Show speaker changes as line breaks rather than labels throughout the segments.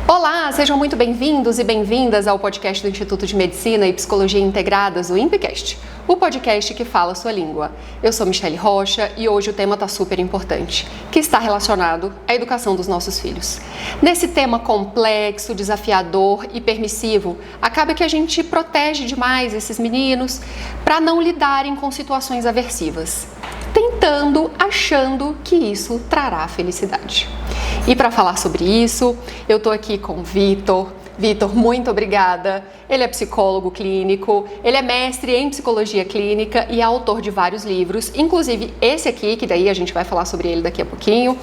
Olá, sejam muito bem-vindos e bem-vindas ao podcast do Instituto de Medicina e Psicologia Integradas, o INPEcast, o podcast que fala a sua língua. Eu sou Michele Rocha e hoje o tema está super importante, que está relacionado à educação dos nossos filhos. Nesse tema complexo, desafiador e permissivo, acaba que a gente protege demais esses meninos para não lidarem com situações aversivas, achando que isso trará felicidade. E para falar sobre isso, eu estou aqui com o Vitor. Vitor, muito obrigada. Ele é psicólogo clínico, ele é mestre em psicologia clínica e é autor de vários livros, inclusive esse aqui, que daí a gente vai falar sobre ele daqui a pouquinho.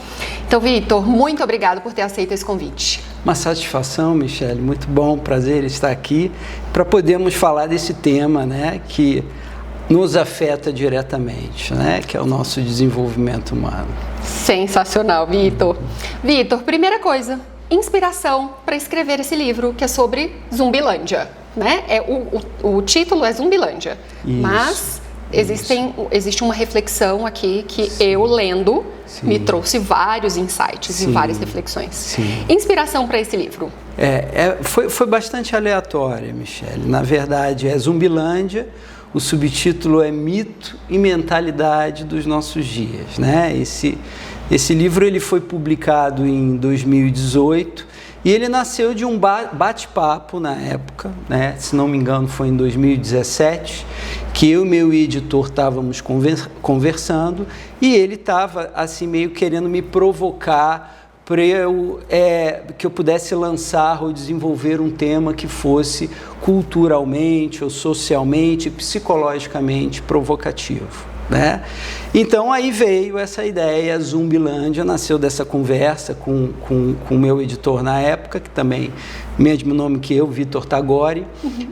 Então, Vitor, muito obrigado por ter aceito esse convite.
Uma satisfação, Michele, muito bom, prazer estar aqui para podermos falar desse tema, né, que nos afeta diretamente, né, que é o nosso desenvolvimento humano.
Sensacional, Vitor. Vitor, primeira coisa, inspiração para escrever esse livro, que é sobre Zumbilândia, né? O título é Zumbilândia, isso, mas existe uma reflexão aqui que eu lendo me trouxe vários insights e várias reflexões. Sim. Inspiração para esse livro?
Foi bastante aleatória, Michele. Na verdade, é Zumbilândia. O subtítulo é Mito e Mentalidade dos Nossos Dias, né? Esse livro ele foi publicado em 2018 e ele nasceu de um bate-papo na época, né? Se não me engano foi em 2017, que eu e meu editor estávamos conversando e ele estava assim meio querendo me provocar para que eu pudesse lançar ou desenvolver um tema que fosse culturalmente ou socialmente, psicologicamente provocativo, né? Então aí veio essa ideia, Zumbilândia nasceu dessa conversa com o meu editor na época, que também mesmo nome que eu, Vitor Tagore,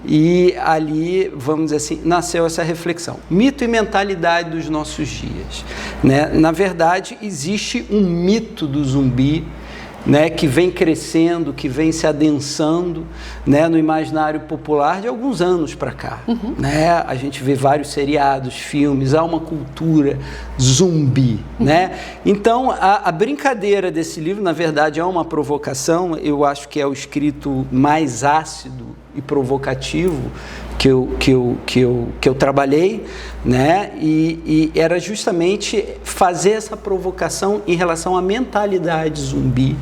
e ali, vamos dizer assim, nasceu essa reflexão. Mito e mentalidade dos nossos dias, né? Na verdade, existe um mito do zumbi, né, que vem crescendo, que vem se adensando, né, no imaginário popular de alguns anos para cá. Né? A gente vê vários seriados, filmes, há uma cultura zumbi. Né? Então, a brincadeira desse livro, na verdade, é uma provocação. Eu acho que é o escrito mais ácido e provocativo que eu trabalhei, né? E era justamente fazer essa provocação em relação à mentalidade zumbi.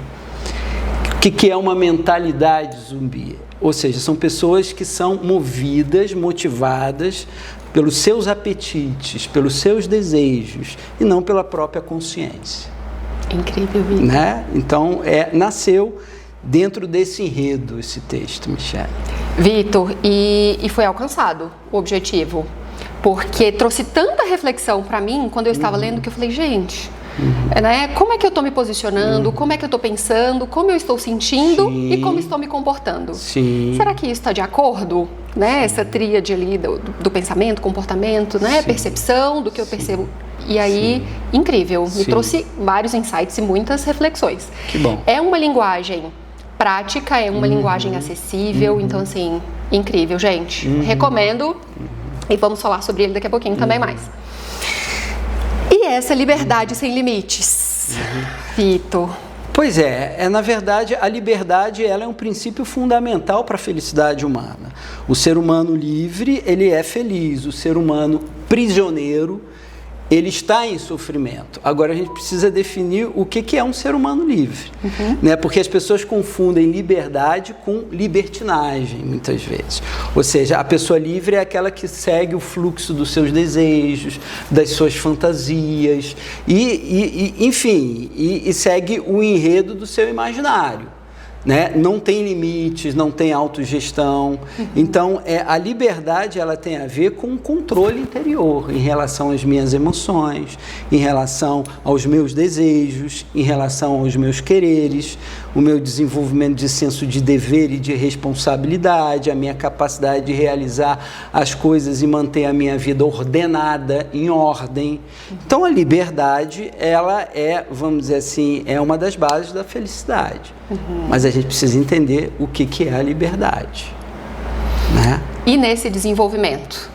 O que é uma mentalidade zumbi? Ou seja, são pessoas que são movidas, motivadas pelos seus apetites, pelos seus desejos e não pela própria consciência.
Incrível, Vitor.
Né? Então, nasceu dentro desse enredo, esse texto, Michele.
Vitor, e foi alcançado o objetivo, porque trouxe tanta reflexão para mim quando eu estava lendo que eu falei, gente, né, como é que eu estou me posicionando, como é que eu estou pensando, como eu estou sentindo e como estou me comportando. Será que isso está de acordo? Né? Essa tríade ali do pensamento, comportamento, né? Percepção do que eu percebo. E aí, incrível, me trouxe vários insights e muitas reflexões.
Que bom.
É uma linguagem prática, é uma linguagem acessível, então assim, incrível, gente. Recomendo e vamos falar sobre ele daqui a pouquinho também mais. E essa liberdade sem limites, Vitor?
Pois na verdade, a liberdade ela é um princípio fundamental para a felicidade humana. O ser humano livre, ele é feliz. O ser humano prisioneiro, ele está em sofrimento. Agora a gente precisa definir o que é um ser humano livre, né? Porque as pessoas confundem liberdade com libertinagem, muitas vezes. Ou seja, a pessoa livre é aquela que segue o fluxo dos seus desejos, das suas fantasias, enfim, segue o enredo do seu imaginário. Né? Não tem limites, não tem autogestão. Então, a liberdade ela tem a ver com o controle interior em relação às minhas emoções, em relação aos meus desejos, em relação aos meus quereres, o meu desenvolvimento de senso de dever e de responsabilidade, a minha capacidade de realizar as coisas e manter a minha vida ordenada, em ordem. Então, a liberdade, ela vamos dizer assim, é uma das bases da felicidade. Mas a gente precisa entender o que é a liberdade, né?
e nesse desenvolvimento?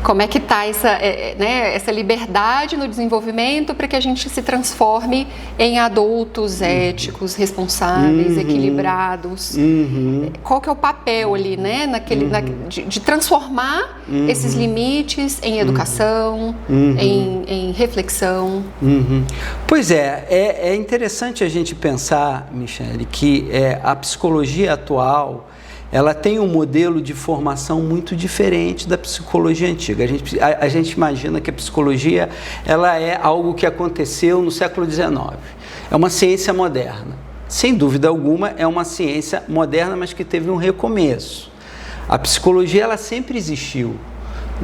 Como é que está essa liberdade no desenvolvimento para que a gente se transforme em adultos éticos, responsáveis, equilibrados? Qual que é o papel ali, né, de transformar esses limites em educação, em reflexão?
Pois é interessante a gente pensar, Michele, que a psicologia atual ela tem um modelo de formação muito diferente da psicologia antiga. A gente imagina que a psicologia ela é algo que aconteceu no século XIX. É uma ciência moderna. Sem dúvida alguma, é uma ciência moderna, mas que teve um recomeço. A psicologia ela sempre existiu.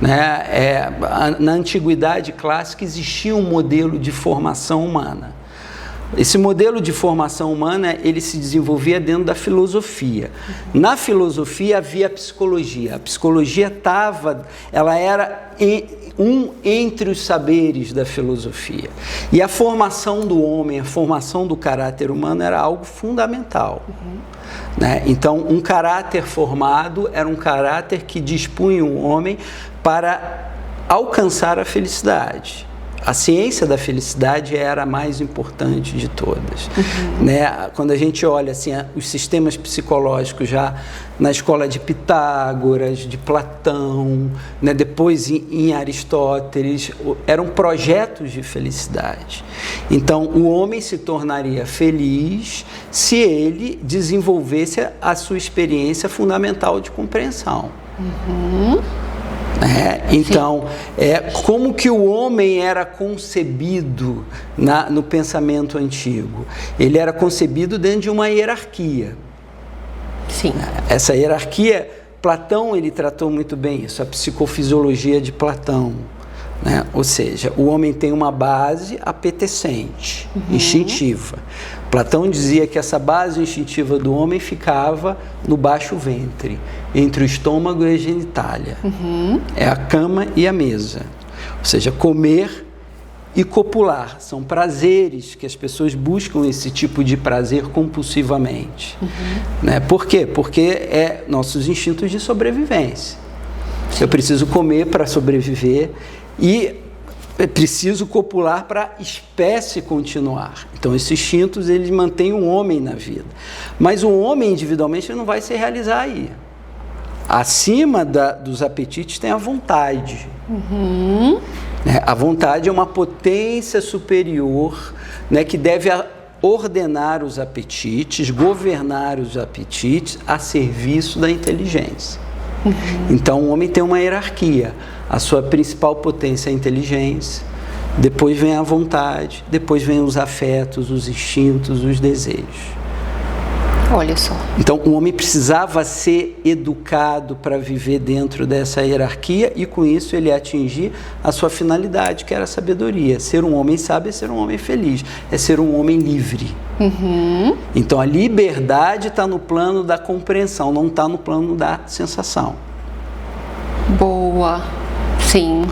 Né? Na antiguidade clássica existia um modelo de formação humana. Esse modelo de formação humana, ele se desenvolvia dentro da filosofia. Na filosofia havia a psicologia. A psicologia ela era entre os saberes da filosofia. E a formação do homem, a formação do caráter humano era algo fundamental. Né? Então, um caráter formado era um caráter que dispunha o homem para alcançar a felicidade. A ciência da felicidade era a mais importante de todas. Né? Quando a gente olha assim, os sistemas psicológicos já na escola de Pitágoras, de Platão, né? Depois em Aristóteles, eram projetos de felicidade. Então, o homem se tornaria feliz se ele desenvolvesse a sua experiência fundamental de compreensão. Então, como que o homem era concebido no pensamento antigo? Ele era concebido dentro de uma hierarquia.
Sim.
Essa hierarquia, Platão ele tratou muito bem isso, a psicofisiologia de Platão. Né? Ou seja, o homem tem uma base apetecente, instintiva. Platão dizia que essa base instintiva do homem ficava no baixo ventre, entre o estômago e a genitália. É a cama e a mesa. Ou seja, comer e copular. São prazeres que as pessoas buscam esse tipo de prazer compulsivamente. Né? Por quê? Porque é nossos instintos de sobrevivência. Eu preciso comer para sobreviver e preciso copular para a espécie continuar. Então, esses instintos, eles mantêm o homem na vida. Mas o homem, individualmente, ele não vai se realizar aí. Acima dos apetites tem a vontade. A vontade é uma potência superior, né, que deve ordenar os apetites, governar os apetites a serviço da inteligência. Então, o homem tem uma hierarquia. A sua principal potência é a inteligência, depois vem a vontade, depois vem os afetos, os instintos, os desejos.
Olha só.
Então, o homem precisava ser educado para viver dentro dessa hierarquia e, com isso, ele atingir a sua finalidade, que era a sabedoria. Ser um homem sábio é ser um homem feliz, é ser um homem livre. Então, a liberdade está no plano da compreensão, não está no plano da sensação.
Boa. Sim.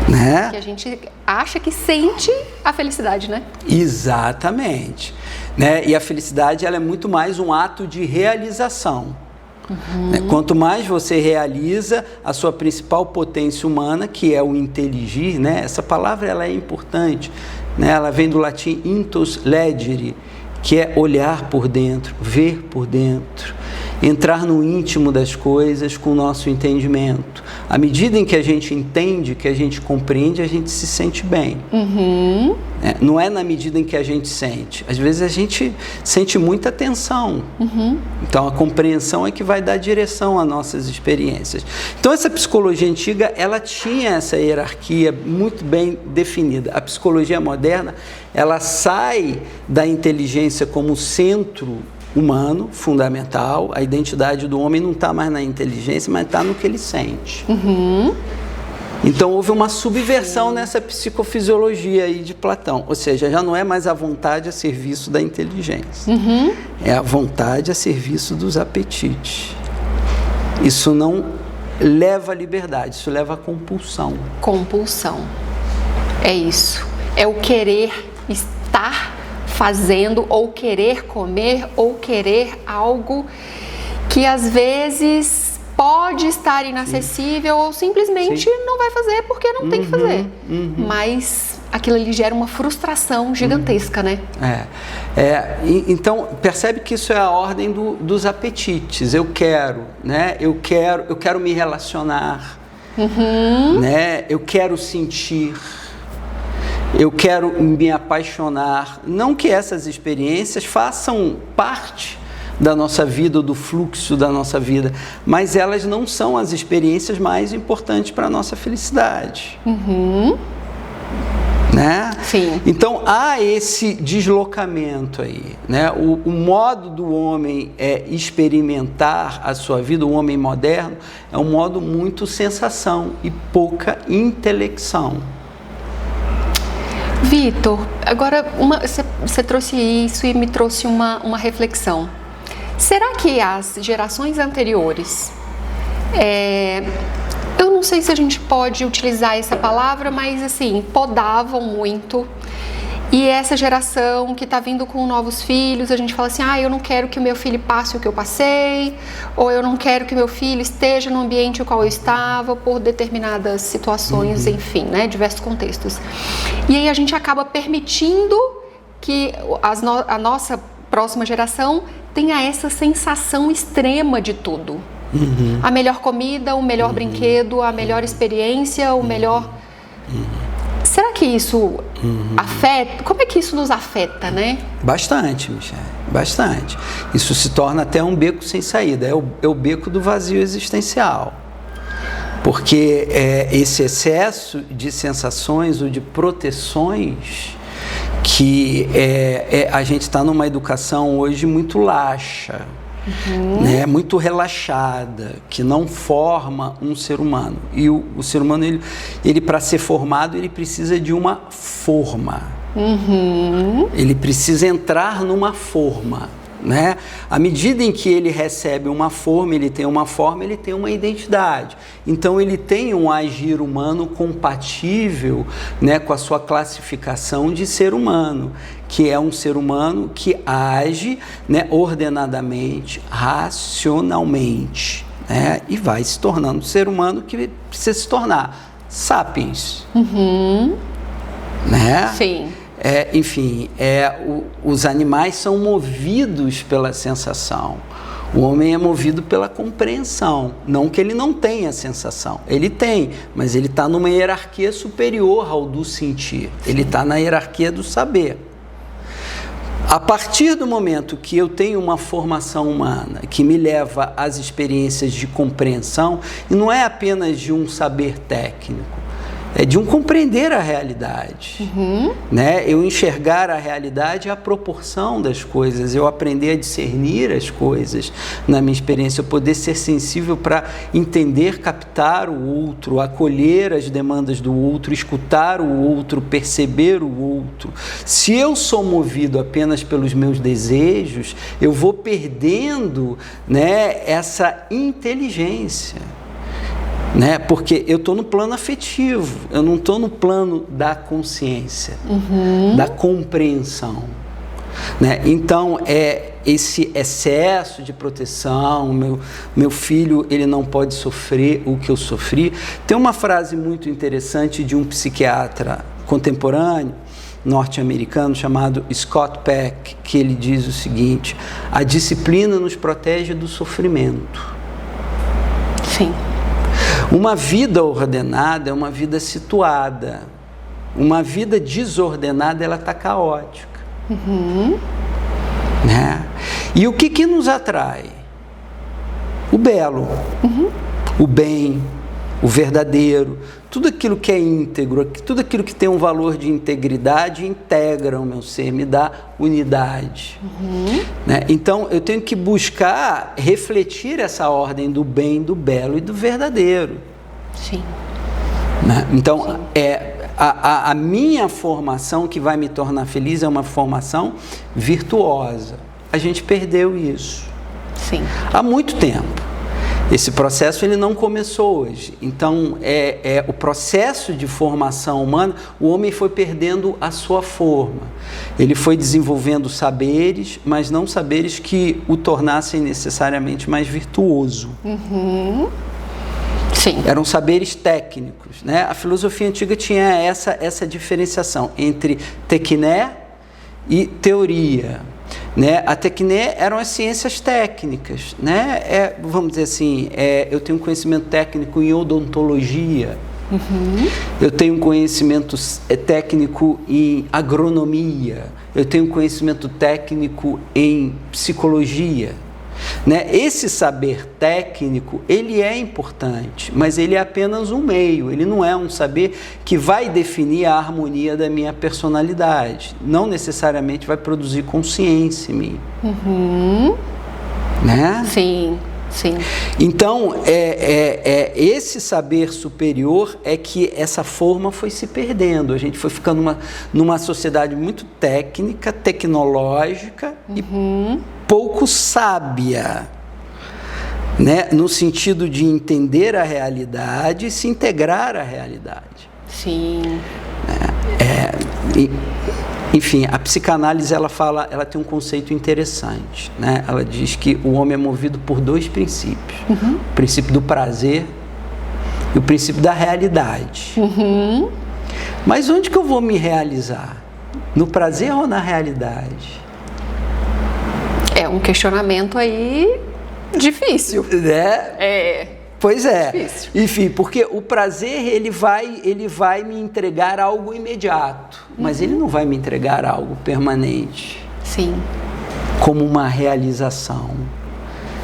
Né?
Que a gente acha que sente a felicidade, né?
Exatamente. Né? E a felicidade ela é muito mais um ato de realização. Né? Quanto mais você realiza a sua principal potência humana, que é o inteligir, né? Essa palavra ela é importante, né? Ela vem do latim intus legere, que é olhar por dentro, ver por dentro, entrar no íntimo das coisas com o nosso entendimento. À medida em que a gente entende, que a gente compreende, a gente se sente bem. Não é na medida em que a gente sente. Às vezes a gente sente muita tensão. Então a compreensão é que vai dar direção às nossas experiências. Então essa psicologia antiga, ela tinha essa hierarquia muito bem definida. A psicologia moderna, ela sai da inteligência como centro humano, fundamental. A identidade do homem não está mais na inteligência, mas está no que ele sente. Então houve uma subversão nessa psicofisiologia aí de Platão, ou seja, já não é mais a vontade a serviço da inteligência, é a vontade a serviço dos apetites. Isso não leva à liberdade, isso leva à compulsão.
Compulsão, é isso, é o querer estar fazendo, ou querer comer, ou querer algo que às vezes pode estar inacessível ou simplesmente não vai fazer porque não tem que fazer. Mas aquilo ali gera uma frustração gigantesca, né?
Então, percebe que isso é a ordem dos apetites. Eu quero, né? Eu quero me relacionar, né? Eu quero sentir, eu quero me apaixonar. Não que essas experiências façam parte da nossa vida, ou do fluxo da nossa vida, mas elas não são as experiências mais importantes para a nossa felicidade. Né?
Sim.
Então há esse deslocamento aí, né? O modo do homem experimentar a sua vida, o homem moderno, é um modo muito sensação e pouca intelecção.
Vitor, agora você trouxe isso e me trouxe uma reflexão. Será que as gerações anteriores, eu não sei se a gente pode utilizar essa palavra, mas assim, podavam muito, e essa geração que está vindo com novos filhos, a gente fala assim, eu não quero que o meu filho passe o que eu passei, ou eu não quero que o meu filho esteja no ambiente no qual eu estava, por determinadas situações, enfim, né, diversos contextos. E aí a gente acaba permitindo que a nossa próxima geração tenha essa sensação extrema de tudo. A melhor comida, o melhor brinquedo, a melhor experiência, o melhor... Será que isso afeta? Como é que isso nos afeta, né?
Bastante, Michele, bastante. Isso se torna até um beco sem saída, é o beco do vazio existencial. Porque esse excesso de sensações ou de proteções que a gente está numa educação hoje muito laxa, né, muito relaxada, que não forma um ser humano. E o ser humano, ele para ser formado, ele precisa de uma forma. Ele precisa entrar numa forma, né? À medida em que ele recebe uma forma, ele tem uma identidade. Então ele tem um agir humano compatível, né, com a sua classificação de ser humano, que é um ser humano que age, né, ordenadamente, racionalmente, né, e vai se tornando um ser humano que precisa se tornar sapiens. Né?
Sim.
Enfim, os animais são movidos pela sensação. O homem é movido pela compreensão. Não que ele não tenha sensação. Ele tem, mas ele está numa hierarquia superior ao do sentir. Ele está na hierarquia do saber. A partir do momento que eu tenho uma formação humana que me leva às experiências de compreensão, e não é apenas de um saber técnico, é de um compreender a realidade, né? Eu enxergar a realidade, a proporção das coisas, eu aprender a discernir as coisas na minha experiência, eu poder ser sensível para entender, captar o outro, acolher as demandas do outro, escutar o outro, perceber o outro. Se eu sou movido apenas pelos meus desejos, eu vou perdendo, né, essa inteligência. Né? Porque eu estou no plano afetivo, eu não estou no plano da consciência, da compreensão. Né? Então, esse excesso de proteção, meu filho ele não pode sofrer o que eu sofri. Tem uma frase muito interessante de um psiquiatra contemporâneo, norte-americano, chamado Scott Peck, que ele diz o seguinte: a disciplina nos protege do sofrimento.
Sim.
Uma vida ordenada é uma vida situada. Uma vida desordenada, ela está caótica. Né? E o que nos atrai? O belo, o bem, o verdadeiro, tudo aquilo que é íntegro, tudo aquilo que tem um valor de integridade, integra o meu ser, me dá unidade. Né? Então, eu tenho que buscar refletir essa ordem do bem, do belo e do verdadeiro.
Sim.
Né? Então, a minha formação que vai me tornar feliz é uma formação virtuosa. A gente perdeu isso.
Sim.
Há muito tempo. Esse processo ele não começou hoje. Então, o processo de formação humana, o homem foi perdendo a sua forma. Ele foi desenvolvendo saberes, mas não saberes que o tornassem necessariamente mais virtuoso.
Sim.
Eram saberes técnicos, né? A filosofia antiga tinha essa diferenciação entre tecné e teoria. Né? A tecné eram as ciências técnicas, né? Vamos dizer assim, eu tenho conhecimento técnico em odontologia, eu tenho conhecimento técnico em agronomia, eu tenho conhecimento técnico em psicologia. Né? Esse saber técnico, ele é importante, mas ele é apenas um meio, ele não é um saber que vai definir a harmonia da minha personalidade, não necessariamente vai produzir consciência em mim. Né?
Sim, sim.
Então, esse saber superior é que essa forma foi se perdendo, a gente foi ficando numa sociedade muito técnica, tecnológica e pouco sábia, né? No sentido de entender a realidade e se integrar à realidade.
Sim.
Enfim, a psicanálise ela tem um conceito interessante, né? Ela diz que o homem é movido por dois princípios: o princípio do prazer e o princípio da realidade. Mas onde que eu vou me realizar? No prazer ou na realidade?
É um questionamento aí difícil.
Né? Pois é.
Difícil.
Enfim, porque o prazer ele vai me entregar algo imediato, mas ele não vai me entregar algo permanente.
Sim.
Como uma realização.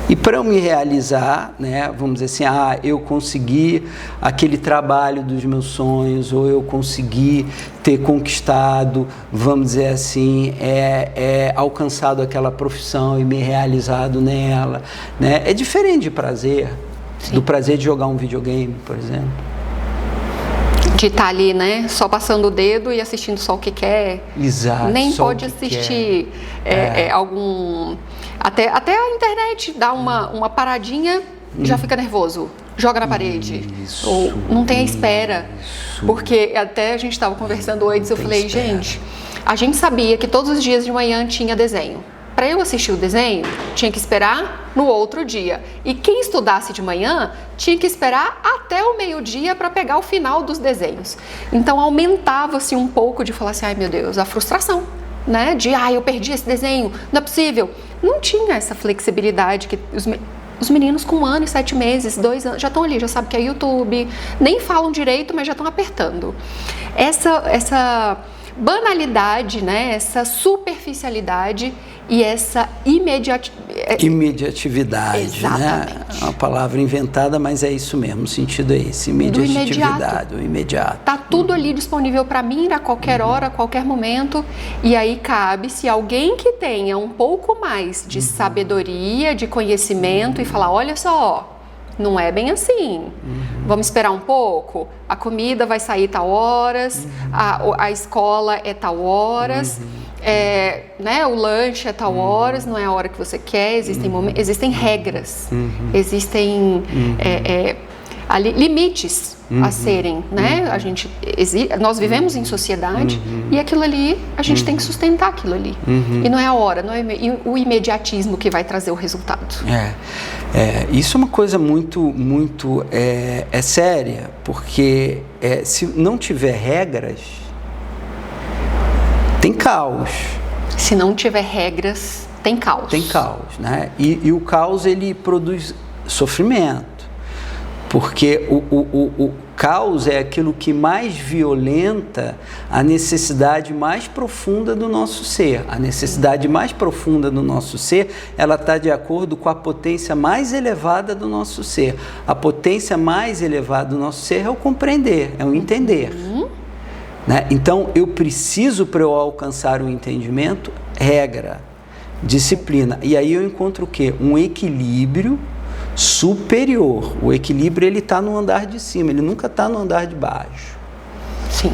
E para eu me realizar, né, vamos dizer assim, eu consegui aquele trabalho dos meus sonhos, ou eu consegui ter conquistado, vamos dizer assim, alcançado aquela profissão e me realizado nela, né? É diferente de prazer. Sim. Do prazer de jogar um videogame, por exemplo. De
estar ali, né? Só passando o dedo e assistindo só o que quer.
Exato.
Nem pode assistir algum... Até a internet dá uma paradinha, já fica nervoso. Joga na parede.
Isso,
ou não tem a espera.
Isso.
Porque até a gente estava conversando antes, eu falei, gente, a gente sabia que todos os dias de manhã tinha desenho. Para eu assistir o desenho, tinha que esperar no outro dia. E quem estudasse de manhã, tinha que esperar até o meio-dia para pegar o final dos desenhos. Então, aumentava-se um pouco de falar assim, ai meu Deus, a frustração, né? De, eu perdi esse desenho, não é possível. Não tinha essa flexibilidade que os meninos com 1 ano e 7 meses, 2 anos, já estão ali, já sabem que é YouTube, nem falam direito, mas já estão apertando. Essa banalidade, né? Essa superficialidade e essa
imediatividade,
exatamente,
né? É uma palavra inventada, mas é isso mesmo, o sentido é esse, imediatividade, o imediato.
Tá tudo ali disponível para mim a qualquer hora, a qualquer momento, e aí cabe se alguém que tenha um pouco mais de sabedoria, de conhecimento e falar, olha só, não é bem assim, vamos esperar um pouco, a comida vai sair tal horas, a escola é tal horas, né, o lanche é tal horas, não é a hora que você quer, existem regras, existem limites a serem, né? Nós vivemos em sociedade e aquilo ali, a gente tem que sustentar aquilo ali. E não é a hora, não é o imediatismo que vai trazer o resultado.
Isso é uma coisa muito séria, porque se não tiver regras, tem caos.
Se não tiver regras, tem caos.
Tem caos, né? E o caos, ele produz sofrimento. Porque o caos é aquilo que mais violenta a necessidade mais profunda do nosso ser. A necessidade mais profunda do nosso ser, ela está de acordo com a potência mais elevada do nosso ser. A potência mais elevada do nosso ser é o compreender, é o entender. Né? Então, eu preciso, para eu alcançar o entendimento, regra, disciplina. E aí eu encontro o quê? Um equilíbrio superior. O equilíbrio, ele está no andar de cima, ele nunca está no andar de baixo.
Sim.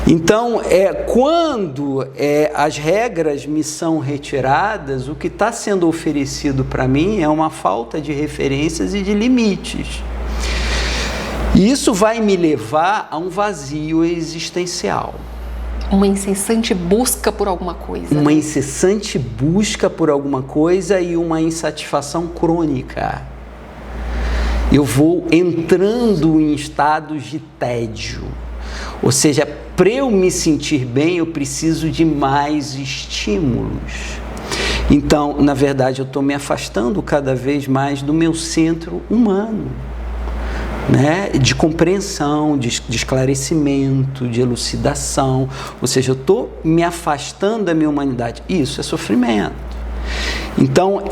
Então, quando as regras me são retiradas, o que está sendo oferecido para mim é uma falta de referências e de limites. E isso vai me levar a um vazio existencial.
Uma incessante busca por alguma coisa.
Uma incessante busca por alguma coisa e uma insatisfação crônica. Eu vou entrando em estados de tédio. Ou seja, para eu me sentir bem, eu preciso de mais estímulos. Então, na verdade, eu estou me afastando cada vez mais do meu centro humano, né? De compreensão, de esclarecimento, de elucidação. Ou seja, eu estou me afastando da minha humanidade. Isso é sofrimento. Então,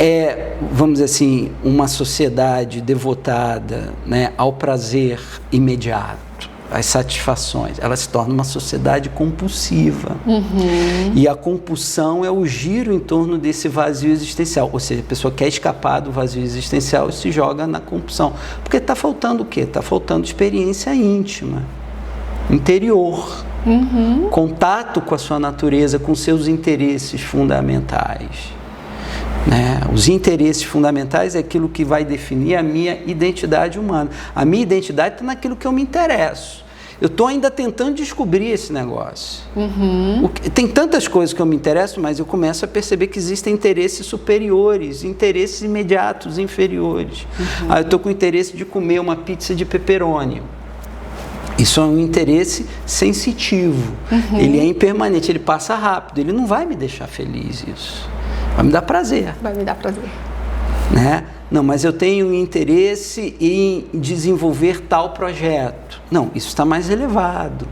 vamos dizer assim, uma sociedade devotada, né, ao prazer imediato, às satisfações, ela se torna uma sociedade compulsiva. E a compulsão é o giro em torno desse vazio existencial. Ou seja, a pessoa quer escapar do vazio existencial e se joga na compulsão. Porque está faltando o quê? Está faltando experiência íntima, interior, contato com a sua natureza, com seus interesses fundamentais. Né? Os interesses fundamentais é aquilo que vai definir a minha identidade humana. A minha identidade está naquilo que eu me interesso. Eu estou ainda tentando descobrir esse negócio. Tem tantas coisas que eu me interesso, mas eu começo a perceber que existem interesses superiores, interesses imediatos, inferiores. Eu estou com o interesse de comer uma pizza de pepperoni. Isso é um interesse sensitivo. Ele é impermanente, ele passa rápido, ele não vai me deixar feliz isso. Vai me dar prazer.
Vai me dar prazer.
Né? Não, mas eu tenho interesse em desenvolver tal projeto. Não, isso está mais elevado.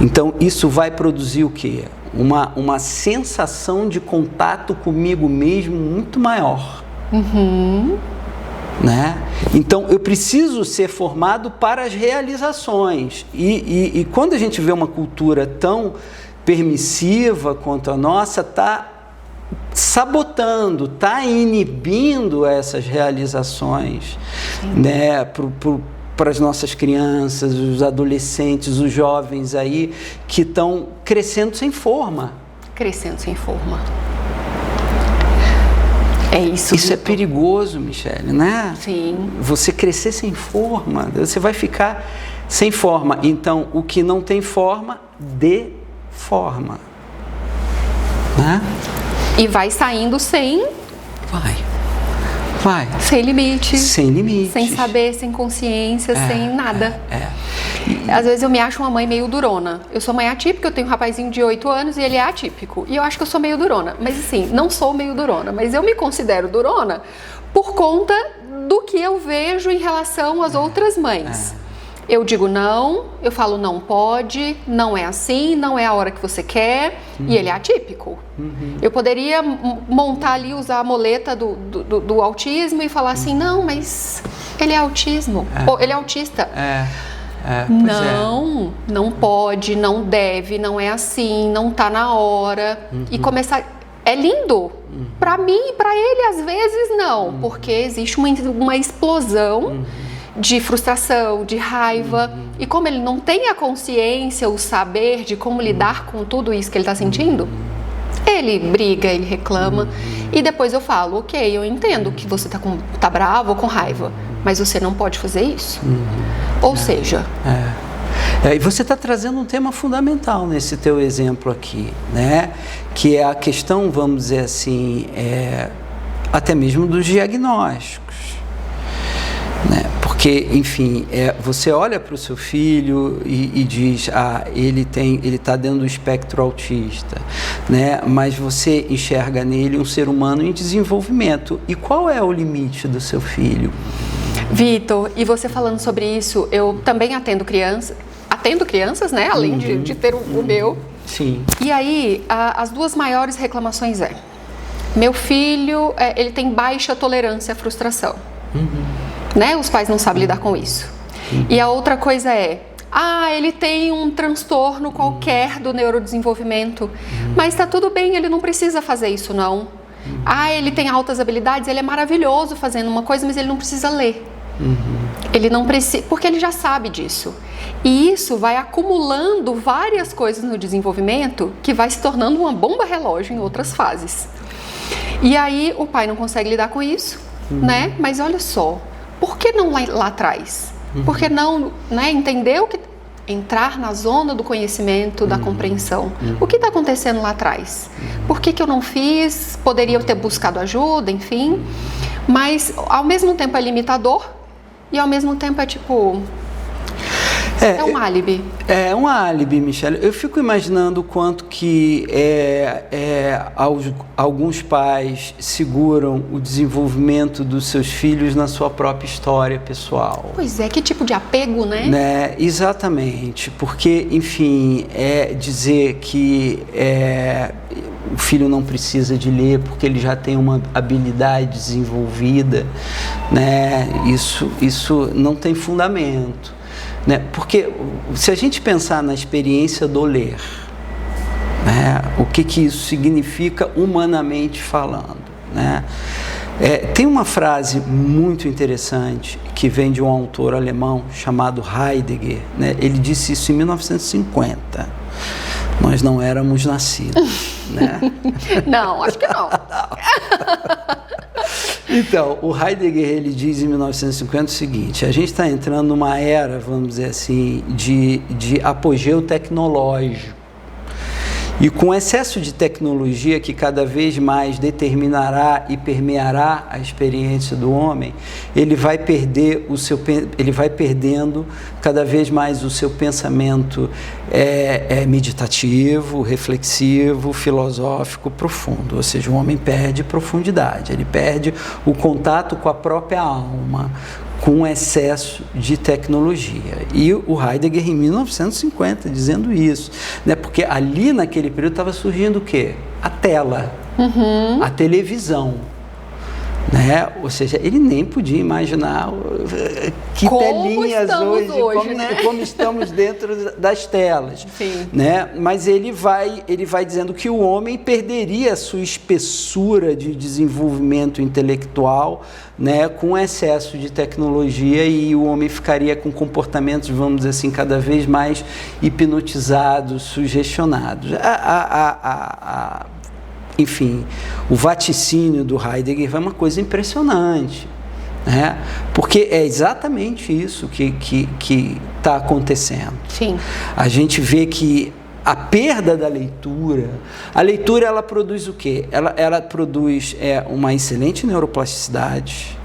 Então, isso vai produzir o quê? Uma sensação de contato comigo mesmo muito maior. Né? Então, eu preciso ser formado para as realizações. E quando a gente vê uma cultura tão permissiva quanto a nossa, está sabotando, está inibindo essas realizações, né, para as nossas crianças, os adolescentes, os jovens aí que estão crescendo sem forma.
Crescendo sem forma. É isso.
Isso é perigoso, Michele, né?
Sim.
Você crescer sem forma, você vai ficar sem forma. Então, o que não tem forma, deforma. Né?
E vai saindo sem...
Vai.
Sem limite.
Sem limites.
Sem saber, sem consciência, sem nada. Às vezes eu me acho uma mãe meio durona. Eu sou mãe atípica, eu tenho um rapazinho de 8 anos e ele é atípico. E eu acho que eu sou meio durona. Mas assim, não sou meio durona, mas eu me considero durona por conta do que eu vejo em relação às outras mães. Eu digo não, eu falo não pode, não é assim, não é a hora que você quer, e ele é atípico. Eu poderia montar ali, usar a muleta do autismo e falar assim, não, mas ele é autismo, ou ele é autista. Não pode, não deve, não é assim, não tá na hora. E começar... É lindo. Para mim e para ele, às vezes, não, porque existe uma explosão de frustração, de raiva, e como ele não tem a consciência, o saber de como lidar com tudo isso que ele está sentindo, ele briga, ele reclama, e depois eu falo, ok, eu entendo que você tá bravo ou com raiva, mas você não pode fazer isso. Ou seja...
E você está trazendo um tema fundamental nesse teu exemplo aqui, né? Que é a questão, vamos dizer assim, até mesmo dos diagnósticos. Né? Porque, enfim, você olha para o seu filho e diz, ele está dentro do espectro autista, né? Mas você enxerga nele um ser humano em desenvolvimento. E qual é o limite do seu filho?
Vitor, e você falando sobre isso, eu também atendo crianças, né? Além de ter o meu.
Sim.
E aí, as duas maiores reclamações meu filho, ele tem baixa tolerância à frustração. Né? Os pais não sabem lidar com isso. E a outra coisa ele tem um transtorno qualquer do neurodesenvolvimento, mas tá tudo bem, ele não precisa fazer isso não. Ele tem altas habilidades, ele é maravilhoso fazendo uma coisa, mas ele não precisa ler. Ele não precisa, porque ele já sabe disso. E isso vai acumulando várias coisas no desenvolvimento que vai se tornando uma bomba relógio em outras fases. E aí o pai não consegue lidar com isso, né? Mas olha só, por que não lá atrás? Por que não, né, entender o que... entrar na zona do conhecimento, da compreensão. O que está acontecendo lá atrás? Por que eu não fiz? Poderia ter buscado ajuda, enfim. Mas, ao mesmo tempo, é limitador e, ao mesmo tempo, é tipo... É um álibi.
É um álibi, Michele. Eu fico imaginando o quanto que alguns pais seguram o desenvolvimento dos seus filhos na sua própria história pessoal.
Pois é, que tipo de apego, né?
Exatamente, porque, enfim, dizer que o filho não precisa de ler porque ele já tem uma habilidade desenvolvida, né? Isso não tem fundamento. Né? Porque se a gente pensar na experiência do ler, né? O que isso significa humanamente falando, né? Tem uma frase muito interessante que vem de um autor alemão chamado Heidegger, né? Ele disse isso em 1950. Nós não éramos nascidos, né?
Não, acho que não.
Então, o Heidegger, ele diz em 1950 o seguinte: a gente está entrando numa era, vamos dizer assim, de apogeu tecnológico. E com o excesso de tecnologia que cada vez mais determinará e permeará a experiência do homem, ele vai perdendo cada vez mais o seu pensamento meditativo, reflexivo, filosófico, profundo. Ou seja, o homem perde profundidade, ele perde o contato com a própria alma, com excesso de tecnologia. E o Heidegger, em 1950, dizendo isso, né? Porque ali, naquele período, estava surgindo o quê? A tela, a televisão. Né? Ou seja, ele nem podia imaginar que
como
telinhas hoje,
né?
como estamos dentro das telas.
Sim.
Né? Mas ele vai dizendo que o homem perderia a sua espessura de desenvolvimento intelectual, né, com excesso de tecnologia, e o homem ficaria com comportamentos, vamos dizer assim, cada vez mais hipnotizados, sugestionados. Enfim, o vaticínio do Heidegger é uma coisa impressionante, né? Porque é exatamente isso que está acontecendo.
Sim.
A gente vê que a perda da leitura, a leitura, ela produz o quê? Ela produz uma excelente neuroplasticidade.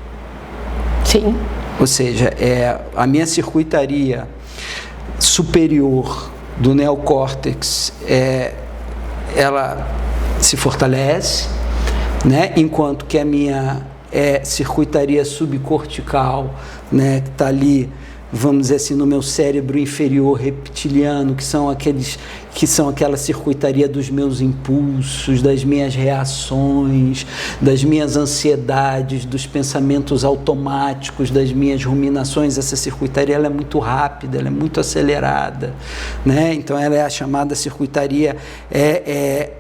Sim.
Ou seja, a minha circuitaria superior do neocórtex, ela se fortalece, né? Enquanto que a minha circuitaria subcortical, né, que está ali, vamos dizer assim, no meu cérebro inferior reptiliano, que são aquela circuitaria dos meus impulsos, das minhas reações, das minhas ansiedades, dos pensamentos automáticos, das minhas ruminações. Essa circuitaria, ela é muito rápida, ela é muito acelerada, né? Então ela é a chamada circuitaria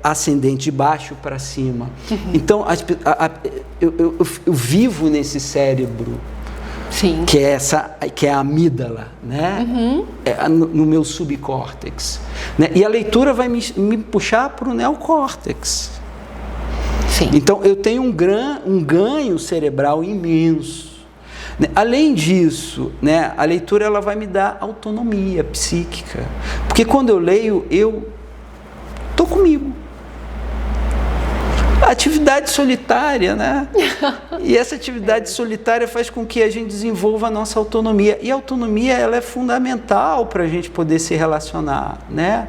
ascendente, de baixo para cima. Então eu vivo nesse cérebro.
Sim.
Que é a amígdala, né? No meu subcórtex, né? E a leitura vai me puxar para o neocórtex.
Sim.
Então eu tenho um ganho cerebral imenso, né? Além disso, né, a leitura, ela vai me dar autonomia psíquica, porque quando eu leio, eu estou comigo. A atividade solitária, né? E essa atividade solitária faz com que a gente desenvolva a nossa autonomia. E a autonomia, ela é fundamental para a gente poder se relacionar, né?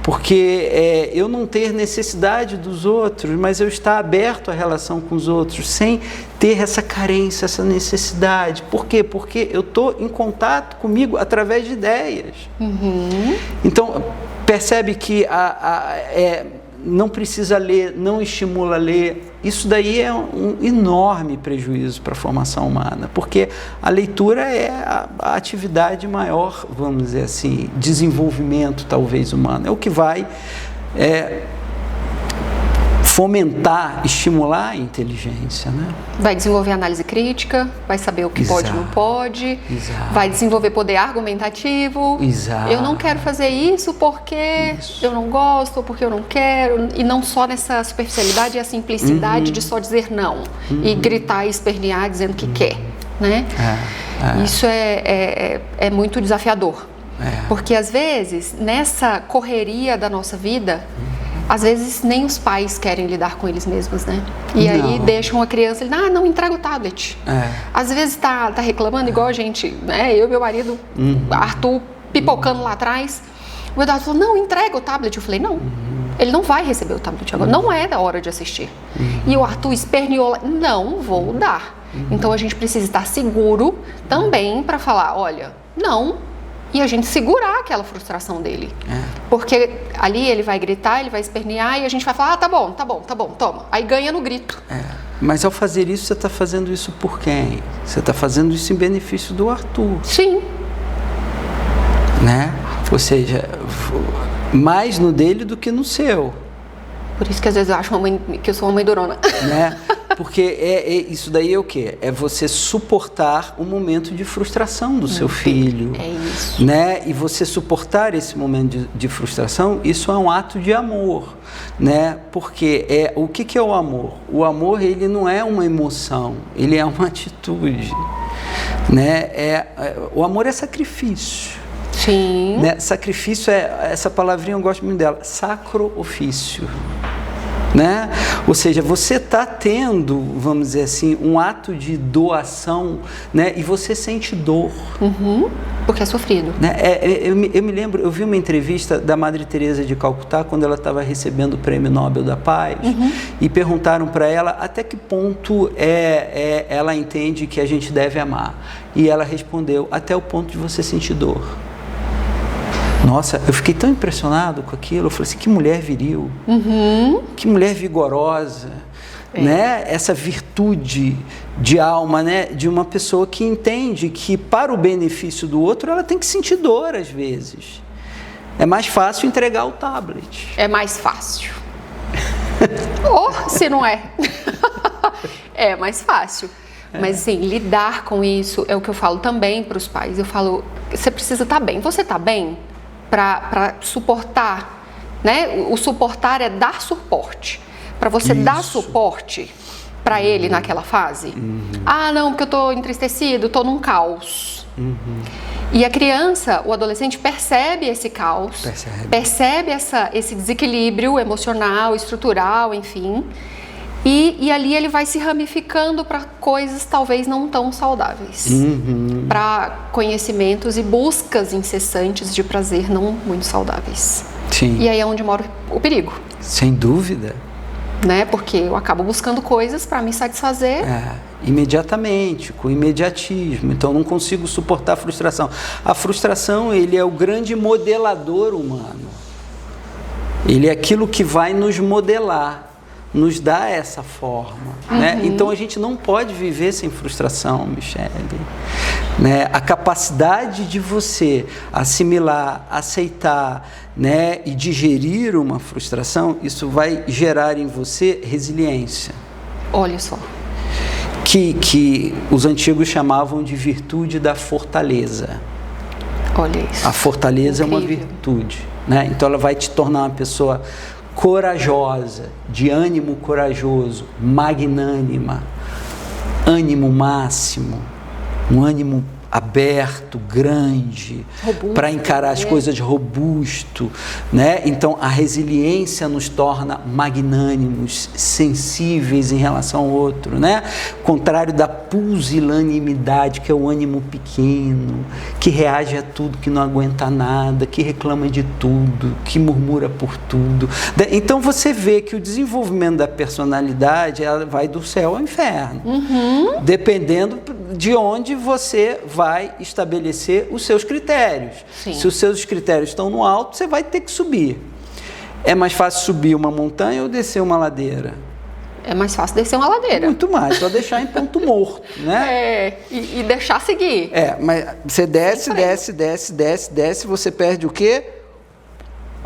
Porque eu não ter necessidade dos outros, mas eu estar aberto à relação com os outros, sem ter essa carência, essa necessidade. Por quê? Porque eu estou em contato comigo através de ideias. Então, percebe que não precisa ler, não estimula a ler. Isso daí é um enorme prejuízo para a formação humana, porque a leitura é a atividade maior, vamos dizer assim, desenvolvimento talvez humano. É o que vai fomentar, estimular a inteligência, né?
Vai desenvolver análise crítica, vai saber o que pode e não pode, vai desenvolver poder argumentativo. Eu não quero fazer isso porque eu não gosto, ou porque eu não quero, e não só nessa superficialidade e a simplicidade de só dizer não e gritar e espernear dizendo que quer, né? Isso é muito desafiador, porque às vezes nessa correria da nossa vida, às vezes nem os pais querem lidar com eles mesmos, né? E aí deixam a criança, não entrega o tablet. Às vezes tá reclamando igual a gente, né? Eu e meu marido, Arthur, pipocando lá atrás. O Eduardo falou, não, entrega o tablet. Eu falei, não, ele não vai receber o tablet agora, não é da hora de assistir. E o Arthur esperneou lá, não vou dar. Então a gente precisa estar seguro também para falar, olha, não. E a gente segurar aquela frustração dele. Porque ali ele vai gritar, ele vai espernear e a gente vai falar, tá bom, toma. Aí ganha no grito.
Mas ao fazer isso, você está fazendo isso por quem? Você está fazendo isso em benefício do Arthur.
Sim.
Né? Ou seja, mais no dele do que no seu.
Por isso que às vezes eu acho que eu sou uma mãe durona.
Né? Porque isso daí é o quê? É você suportar o momento de frustração do seu filho.
É isso.
Né? E você suportar esse momento de frustração, isso é um ato de amor. Né? Porque o que é o amor? O amor, ele não é uma emoção, ele é uma atitude. Né? O amor é sacrifício.
Sim.
Né? Sacrifício essa palavrinha eu gosto muito dela, sacro ofício. Né? Ou seja, você está tendo, vamos dizer assim, um ato de doação, né? E você sente dor.
Porque é sofrido.
Né? Eu me lembro, eu vi uma entrevista da Madre Teresa de Calcutá, quando ela estava recebendo o Prêmio Nobel da Paz, e perguntaram para ela até que ponto ela entende que a gente deve amar. E ela respondeu, até o ponto de você sentir dor. Nossa, eu fiquei tão impressionado com aquilo. Eu falei assim, que mulher viril, que mulher vigorosa, né? Essa virtude de alma, né? De uma pessoa que entende que para o benefício do outro ela tem que sentir dor às vezes. É mais fácil entregar o tablet.
É mais fácil. Ou se não é. É mais fácil. Mas assim, lidar com isso é o que eu falo também para os pais. Eu falo, você precisa estar bem. Você está bem? Para suportar, né? O suportar é dar suporte. Para você dar suporte para ele naquela fase. Não, porque eu estou entristecido, estou num caos. E a criança, o adolescente percebe esse caos, percebe esse desequilíbrio emocional, estrutural, enfim. E ali ele vai se ramificando para coisas talvez não tão saudáveis. Para conhecimentos e buscas incessantes de prazer não muito saudáveis.
Sim.
E aí é onde mora o perigo.
Sem dúvida.
Né? Porque eu acabo buscando coisas para me satisfazer.
Imediatamente, com imediatismo. Então não consigo suportar a frustração. A frustração, ele é o grande modelador humano. Ele é aquilo que vai nos modelar. Nos dá essa forma, né? Então a gente não pode viver sem frustração, Michele, né? A capacidade de você assimilar, aceitar, né? E digerir uma frustração, isso vai gerar em você resiliência.
Olha só.
Que os antigos chamavam de virtude da fortaleza.
Olha isso.
A fortaleza
incrível.
É uma virtude, né? Então ela vai te tornar uma pessoa corajosa, de ânimo corajoso, magnânima, ânimo máximo, um ânimo aberto, grande, para encarar as coisas, robusto, né? Então a resiliência nos torna magnânimos, sensíveis em relação ao outro, né? Contrário da pusilanimidade, que é o ânimo pequeno, que reage a tudo, que não aguenta nada, que reclama de tudo, que murmura por tudo. Então você vê que o desenvolvimento da personalidade, ela vai do céu ao inferno, dependendo de onde você vai estabelecer os seus critérios.
Sim.
Se os seus critérios estão no alto, você vai ter que subir. É mais fácil subir uma montanha ou descer uma ladeira?
É mais fácil descer uma ladeira.
Muito mais, só deixar em ponto morto, né?
E deixar seguir.
Mas você desce, você perde o quê?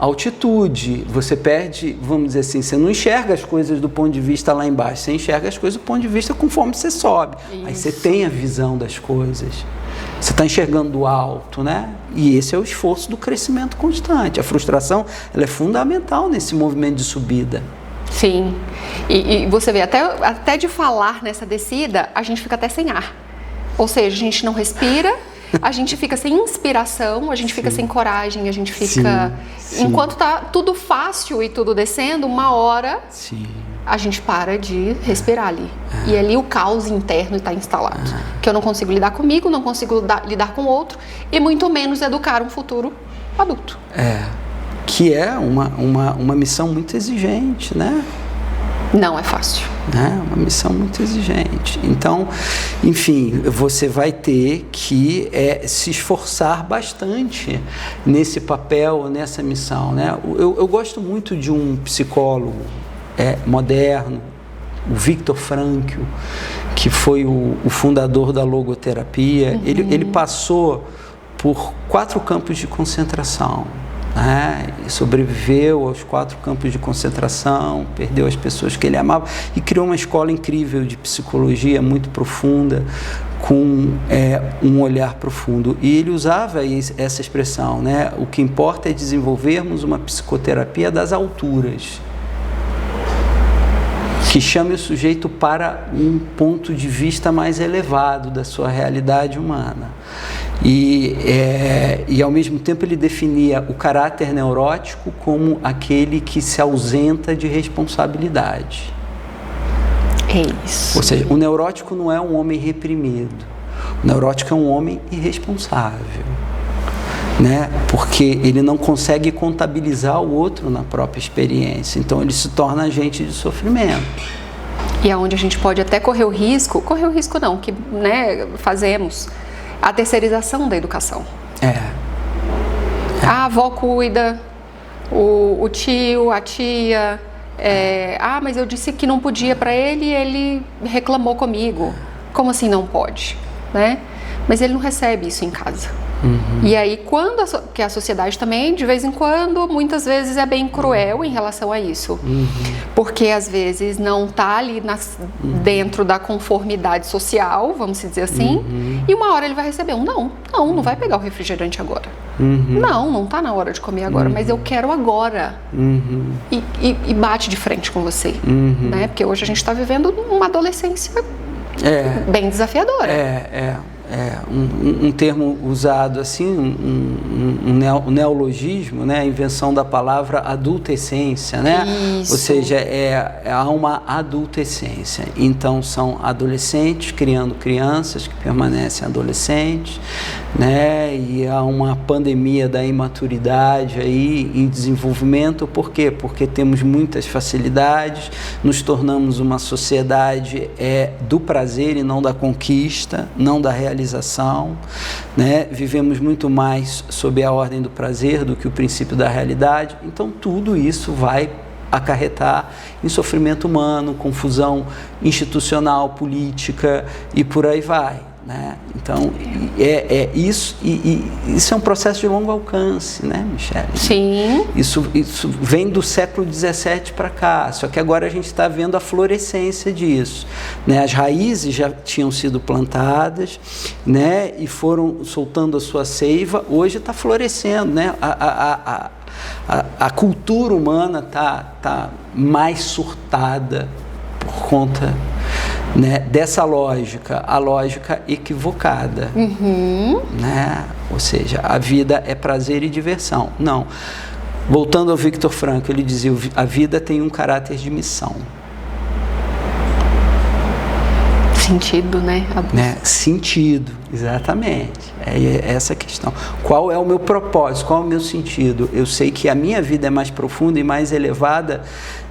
altitude, você perde, vamos dizer assim, você não enxerga as coisas do ponto de vista lá embaixo, você enxerga as coisas do ponto de vista conforme você sobe. Isso. Aí você tem a visão das coisas, você está enxergando do alto, né? E esse é o esforço do crescimento constante. A frustração, ela é fundamental nesse movimento de subida.
Sim, e você vê, até de falar nessa descida, a gente fica até sem ar. Ou seja, a gente não respira, a gente fica sem inspiração, a gente fica sem coragem, a gente fica...
Sim.
Enquanto tá tudo fácil e tudo descendo, uma hora a gente para de respirar ali. E ali o caos interno está instalado. Que eu não consigo lidar comigo, não consigo lidar com o outro e muito menos educar um futuro adulto.
Que é uma missão muito exigente, né?
Não é fácil.
Uma missão muito exigente. Então, enfim, você vai ter que se esforçar bastante nesse papel, nessa missão, né? Eu gosto muito de um psicólogo moderno, o Viktor Frankl, que foi o fundador da logoterapia. Ele passou por 4 campos de concentração. Sobreviveu aos 4 campos de concentração, perdeu as pessoas que ele amava e criou uma escola incrível de psicologia muito profunda, com um olhar profundo. E ele usava essa expressão, né? O que importa é desenvolvermos uma psicoterapia das alturas, que chame o sujeito para um ponto de vista mais elevado da sua realidade humana. E ao mesmo tempo ele definia o caráter neurótico como aquele que se ausenta de responsabilidade.
É isso.
Ou seja, o neurótico não é um homem reprimido, o neurótico é um homem irresponsável, né? Porque ele não consegue contabilizar o outro na própria experiência, então ele se torna agente de sofrimento.
E é onde a gente pode até correr o risco não, que, né, fazemos a terceirização da educação. A avó cuida, o tio, a tia, mas eu disse que não podia para ele e ele reclamou comigo. Como assim não pode, né? Mas ele não recebe isso em casa. E aí, que a sociedade também, de vez em quando, muitas vezes é bem cruel em relação a isso. Porque, às vezes, não está ali dentro da conformidade social, vamos dizer assim, e uma hora ele vai receber não vai pegar o refrigerante agora. Não está na hora de comer agora, mas eu quero agora. E bate de frente com você, né? Porque hoje a gente está vivendo uma adolescência bem desafiadora. Um termo usado assim, um neologismo, né? A invenção da palavra adultescência, né? Isso.
Ou seja, há uma adultescência. Então, são adolescentes criando crianças que permanecem adolescentes, né? E há uma pandemia da imaturidade aí em desenvolvimento. Por quê? Porque temos muitas facilidades, nos tornamos uma sociedade do prazer e não da conquista, não da realização, né? Vivemos muito mais sob a ordem do prazer do que o princípio da realidade. Então tudo isso vai acarretar em sofrimento humano, confusão institucional, política e por aí vai, né? Então isso, e isso é um processo de longo alcance, né, Michele?
Sim.
Isso vem do século XVII para cá, só que agora a gente está vendo a florescência disso, né? As raízes já tinham sido plantadas, né? E foram soltando a sua seiva, hoje está florescendo, né? A cultura humana tá mais surtada por conta, né, dessa lógica, a lógica equivocada, né? Ou seja, a vida é prazer e diversão. Não. Voltando ao Viktor Frankl, ele dizia: a vida tem um caráter de missão.
Sentido, né?
Sentido, exatamente. É essa a questão. Qual é o meu propósito? Qual é o meu sentido? Eu sei que a minha vida é mais profunda e mais elevada,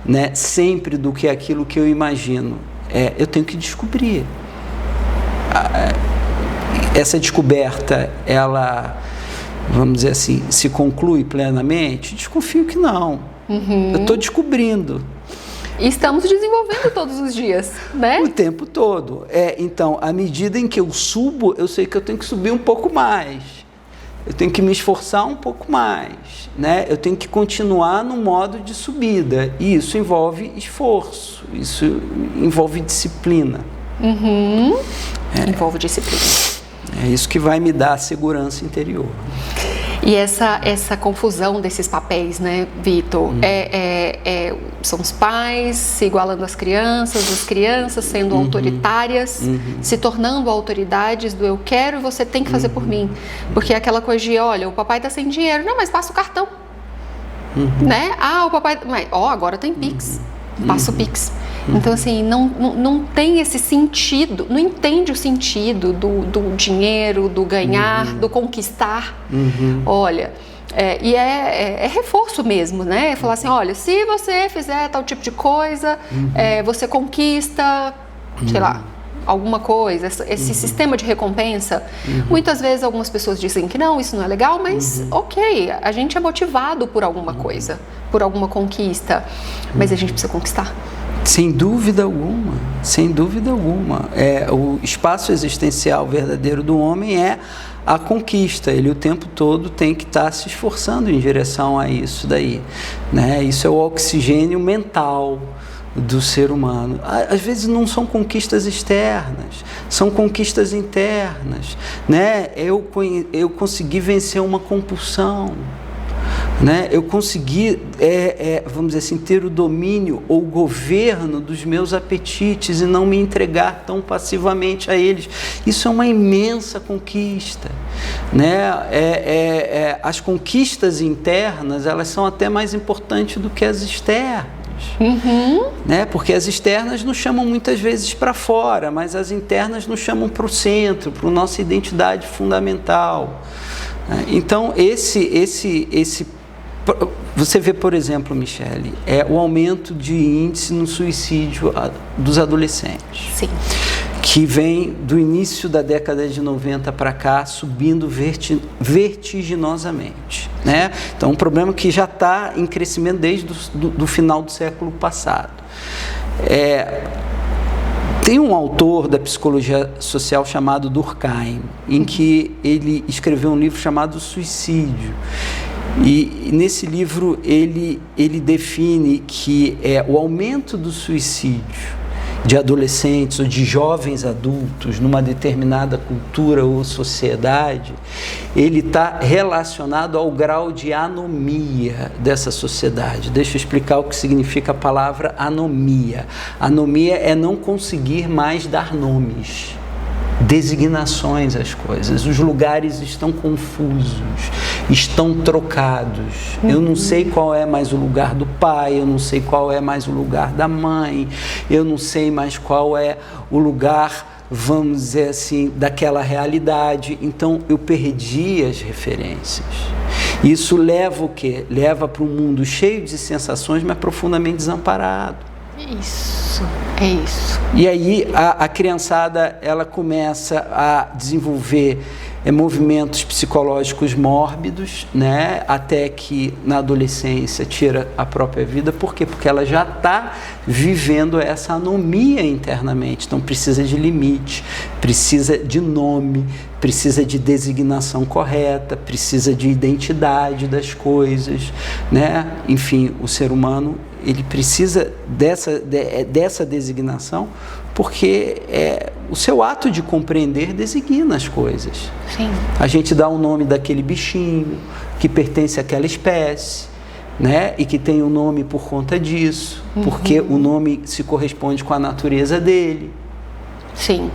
né, sempre do que aquilo que eu imagino. Eu tenho que descobrir. Essa descoberta, ela, vamos dizer assim, se conclui plenamente? Desconfio que não. Eu estou descobrindo.
E estamos desenvolvendo todos os dias, né?
O tempo todo. Então, à medida em que eu subo, eu sei que eu tenho que subir um pouco mais. eu tenho que me esforçar um pouco mais, né? Eu tenho que continuar no modo de subida, e isso envolve esforço, isso envolve disciplina.
Envolve disciplina.
É isso que vai me dar a segurança interior.
E essa confusão desses papéis, né, Vitor? São os pais se igualando às crianças, as crianças sendo autoritárias, se tornando autoridades do eu quero e você tem que fazer por mim. Porque é aquela coisa de, olha, o papai tá sem dinheiro, não, mas passa o cartão. Né? Ah, o papai... agora tem Pix, passa o Pix. Então, assim, não tem esse sentido, não entende o sentido do dinheiro, do ganhar, do conquistar. Olha, é reforço mesmo, né? Falar assim, olha, se você fizer tal tipo de coisa, você conquista, sei lá, alguma coisa, esse sistema de recompensa. Muitas vezes algumas pessoas dizem que não, isso não é legal, mas ok, a gente é motivado por alguma coisa, por alguma conquista, mas a gente precisa conquistar.
Sem dúvida alguma, sem dúvida alguma. O espaço existencial verdadeiro do homem é a conquista. Ele o tempo todo tem que estar se esforçando em direção a isso daí, né? Isso é o oxigênio mental do ser humano. Às vezes não são conquistas externas, são conquistas internas, né? Eu consegui vencer uma compulsão, né? Eu consegui, vamos dizer assim, ter o domínio ou o governo dos meus apetites e não me entregar tão passivamente a eles. Isso é uma imensa conquista, né? As conquistas internas, elas são até mais importantes do que as externas. Né? Porque as externas nos chamam muitas vezes para fora, mas as internas nos chamam para o centro, para a nossa identidade fundamental. Então, você vê, por exemplo, Michele, o aumento de índice no suicídio dos adolescentes.
Sim.
Que vem do início da década de 90 para cá, subindo vertiginosamente, né? Então, um problema que já está em crescimento desde do final do século passado. Tem um autor da psicologia social chamado Durkheim, em que ele escreveu um livro chamado Suicídio. E nesse livro ele define que o aumento do suicídio de adolescentes ou de jovens adultos numa determinada cultura ou sociedade, ele está relacionado ao grau de anomia dessa sociedade. Deixa eu explicar o que significa a palavra anomia. Anomia é não conseguir mais dar nomes, designações às coisas. Os lugares estão confusos, estão trocados. Eu não sei qual é mais o lugar do pai, eu não sei qual é mais o lugar da mãe, eu não sei mais qual é o lugar, vamos dizer assim, daquela realidade. Então eu perdi as referências. Isso leva o quê? Leva para um mundo cheio de sensações, mas profundamente desamparado.
Isso, é isso.
E aí a criançada, ela começa a desenvolver movimentos psicológicos mórbidos, né? Até que na adolescência tira a própria vida. Por quê? Porque ela já está vivendo essa anomia internamente. Então precisa de limite, precisa de nome, precisa de designação correta, precisa de identidade das coisas, né? Enfim, o ser humano, ele precisa dessa designação, porque o seu ato de compreender designa as coisas.
Sim.
A gente dá o nome daquele bichinho que pertence àquela espécie, né? E que tem um nome por conta disso, porque o nome se corresponde com a natureza dele.
Sim.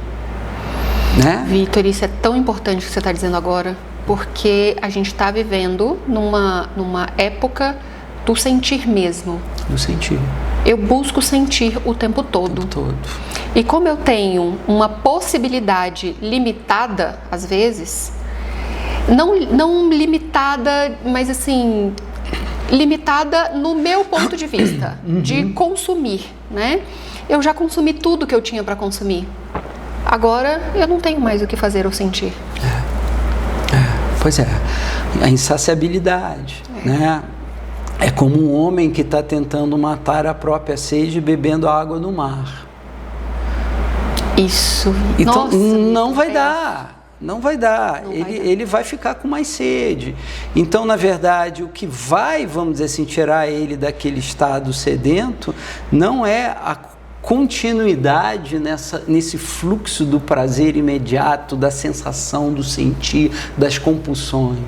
Né?
Vitor, isso é tão importante o que você está dizendo agora, porque a gente está vivendo numa época do sentir mesmo.
Do sentir.
Eu busco sentir o tempo todo.
O tempo todo.
E como eu tenho uma possibilidade limitada, às vezes, não limitada, mas assim, limitada no meu ponto de vista, de consumir, né? Eu já consumi tudo que eu tinha para consumir. Agora eu não tenho mais o que fazer ou sentir.
Pois é, a insaciabilidade, né? É como um homem que está tentando matar a própria sede bebendo a água do mar.
Isso.
Então,
Nossa,
não vai dar. Não vai dar. Ele vai ficar com mais sede. Então, na verdade, o que vai, vamos dizer assim, tirar ele daquele estado sedento não é a continuidade nesse fluxo do prazer imediato, da sensação, do sentir, das compulsões,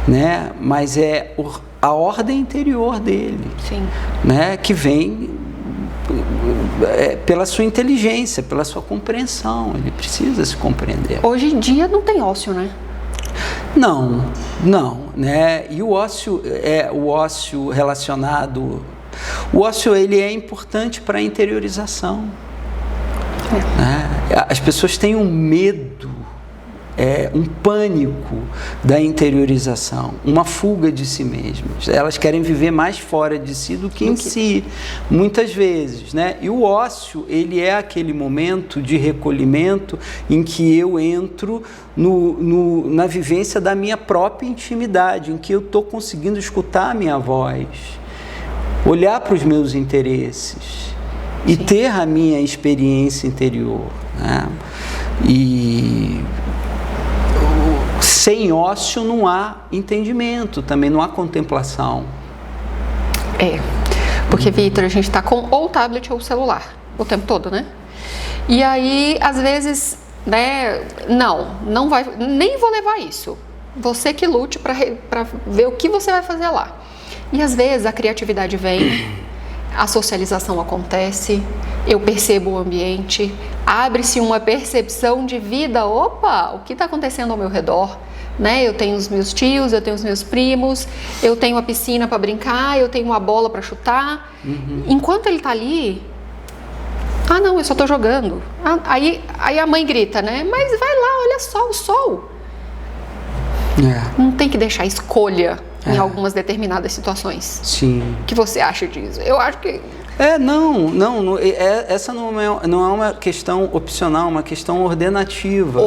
né? Mas é a ordem interior dele,
Sim.
né? Que vem pela sua inteligência, pela sua compreensão. Ele precisa se compreender.
Hoje em dia não tem ócio, né?
Não, né? E o ócio relacionado... O ócio, ele é importante para a interiorização. Né? As pessoas têm um medo, um pânico da interiorização, uma fuga de si mesmas. Elas querem viver mais fora de si do que em si, muitas vezes, né? E o ócio, ele é aquele momento de recolhimento em que eu entro na vivência da minha própria intimidade, em que eu estou conseguindo escutar a minha voz, olhar para os meus interesses e ter a minha experiência interior, né? E sem ócio não há entendimento, também não há contemplação.
Porque, Vitor, a gente está com ou tablet ou celular o tempo todo, né? E aí, às vezes, né, não vai, nem vou levar isso. Você que lute para ver o que você vai fazer lá. E às vezes a criatividade vem, a socialização acontece, eu percebo o ambiente, abre-se uma percepção de vida. Opa, o que está acontecendo ao meu redor? Né? Eu tenho os meus tios, eu tenho os meus primos, eu tenho a piscina para brincar, eu tenho uma bola para chutar. Enquanto ele está ali, não, eu só estou jogando. Aí a mãe grita, né? Mas vai lá, olha só o sol. Não tem que deixar escolha em algumas determinadas situações.
Sim.
O que você acha disso? Eu acho que...
essa não é uma questão opcional, é uma questão ordenativa.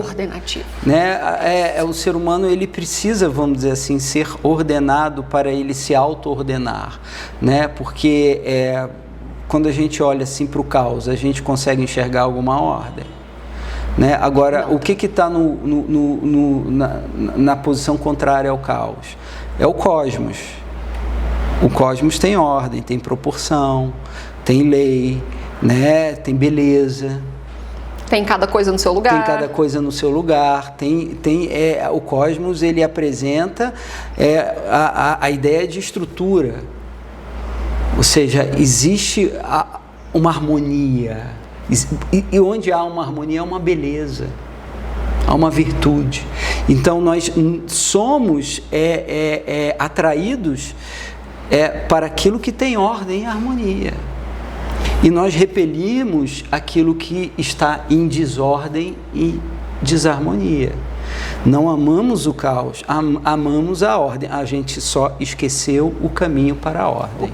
Né? O ser humano, ele precisa, vamos dizer assim, ser ordenado para ele se auto-ordenar, né? Porque quando a gente olha assim para o caos, a gente consegue enxergar alguma ordem. Né? Agora, o que está na posição contrária ao caos? É o cosmos. O cosmos tem ordem, tem proporção, tem lei, né? Tem beleza.
Tem cada coisa no seu lugar.
O cosmos, ele apresenta a ideia de estrutura. Ou seja, existe uma harmonia. E onde há uma harmonia, há uma beleza, há uma virtude. Então, nós somos atraídos para aquilo que tem ordem e harmonia. E nós repelimos aquilo que está em desordem e desarmonia. Não amamos o caos, amamos a ordem. A gente só esqueceu o caminho para a ordem.